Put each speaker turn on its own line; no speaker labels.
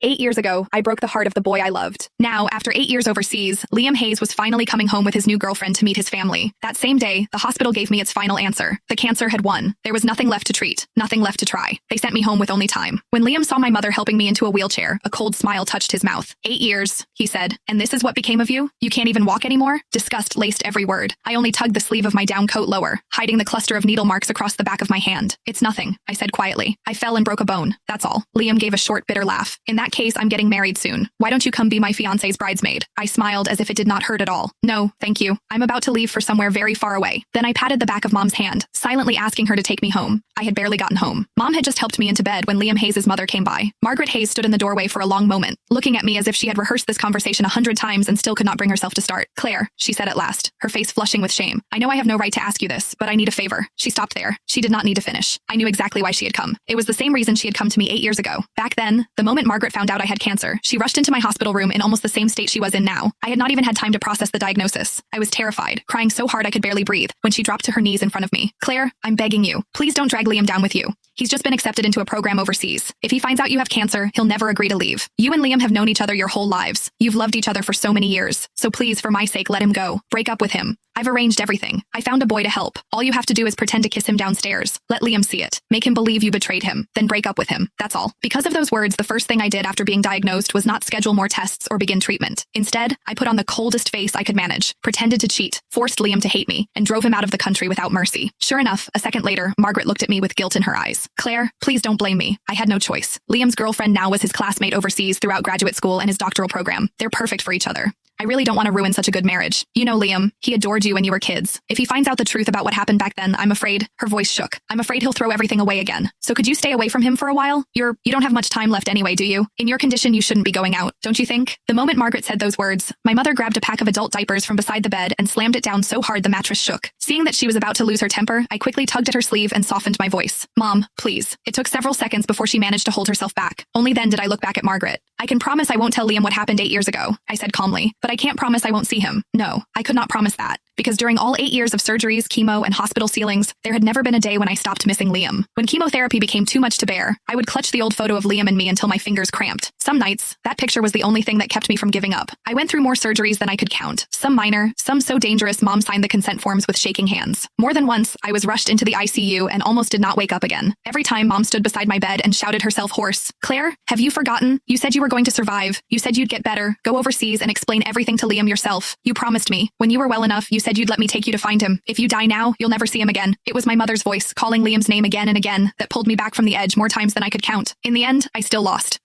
8 years ago, I broke the heart of the boy I loved. Now, after 8 years overseas, Liam Hayes was finally coming home with his new girlfriend to meet his family. That same day, the hospital gave me its final answer. The cancer had won. There was nothing left to treat, nothing left to try. They sent me home with only time. When Liam saw my mother helping me into a wheelchair, a cold smile touched his mouth. 8 years, he said, and this is what became of you? You can't even walk anymore? Disgust laced every word. I only tugged the sleeve of my down coat lower, hiding the cluster of needle marks across the back of my hand. It's nothing, I said quietly. I fell and broke a bone. That's all. Liam gave a short, bitter laugh. In that case, I'm getting married soon. Why don't you come be my fiancé's bridesmaid? I smiled as if it did not hurt at all. No, thank you. I'm about to leave for somewhere very far away. Then I patted the back of Mom's hand, silently asking her to take me home. I had barely gotten home. Mom had just helped me into bed when Liam Hayes' mother came by. Margaret Hayes stood in the doorway for a long moment, looking at me as if she had rehearsed this conversation 100 times and still could not bring herself to start. Claire, she said at last, her face flushing with shame. I know I have no right to ask you this, but I need a favor. She stopped there. She did not need to finish. I knew exactly why she had come. It was the same reason she had come to me 8 years ago. Back then, the moment Margaret found out I had cancer, she rushed into my hospital room in almost the same state she was in now. I had not even had time to process the diagnosis. I was terrified, crying so hard I could barely breathe, when she dropped to her knees in front of me. Claire, I'm begging you. Please don't drag Liam down with you. He's just been accepted into a program overseas. If he finds out you have cancer, he'll never agree to leave. You and Liam have known each other your whole lives. You've loved each other for so many years. So please, for my sake, let him go. Break up with him. I've arranged everything. I found a boy to help. All you have to do is pretend to kiss him downstairs. Let Liam see it. Make him believe you betrayed him. Then break up with him. That's all. Because of those words, the first thing I did after being diagnosed was not schedule more tests or begin treatment. Instead, I put on the coldest face I could manage, pretended to cheat, forced Liam to hate me, and drove him out of the country without mercy. Sure enough, a second later, Margaret looked at me with guilt in her eyes. Claire, please don't blame me. I had no choice. Liam's girlfriend now was his classmate overseas throughout graduate school and his doctoral program. They're perfect for each other. I really don't want to ruin such a good marriage. You know Liam. He adored you when you were kids. If he finds out the truth about what happened back then, I'm afraid, her voice shook. I'm afraid he'll throw everything away again. So could you stay away from him for a while? You don't have much time left anyway, do you? In your condition, you shouldn't be going out, don't you think? The moment Margaret said those words, my mother grabbed a pack of adult diapers from beside the bed and slammed it down so hard the mattress shook. Seeing that she was about to lose her temper, I quickly tugged at her sleeve and softened my voice. Mom, please. It took several seconds before she managed to hold herself back. Only then did I look back at Margaret. I can promise I won't tell Liam what happened 8 years ago, I said calmly, but I can't promise I won't see him. No, I could not promise that. Because during all 8 years of surgeries, chemo, and hospital ceilings, there had never been a day when I stopped missing Liam. When chemotherapy became too much to bear, I would clutch the old photo of Liam and me until my fingers cramped. Some nights, that picture was the only thing that kept me from giving up. I went through more surgeries than I could count. Some minor, some so dangerous Mom signed the consent forms with shaking hands. More than once, I was rushed into the ICU and almost did not wake up again. Every time Mom stood beside my bed and shouted herself hoarse, Claire, have you forgotten? You said you were going to survive. You said you'd get better, go overseas and explain everything to Liam yourself. You promised me. When you were well enough, you said you'd let me take you to find him. If you die now, you'll never see him again. It was my mother's voice calling Liam's name again and again that pulled me back from the edge more times than I could count. In the end, I still lost.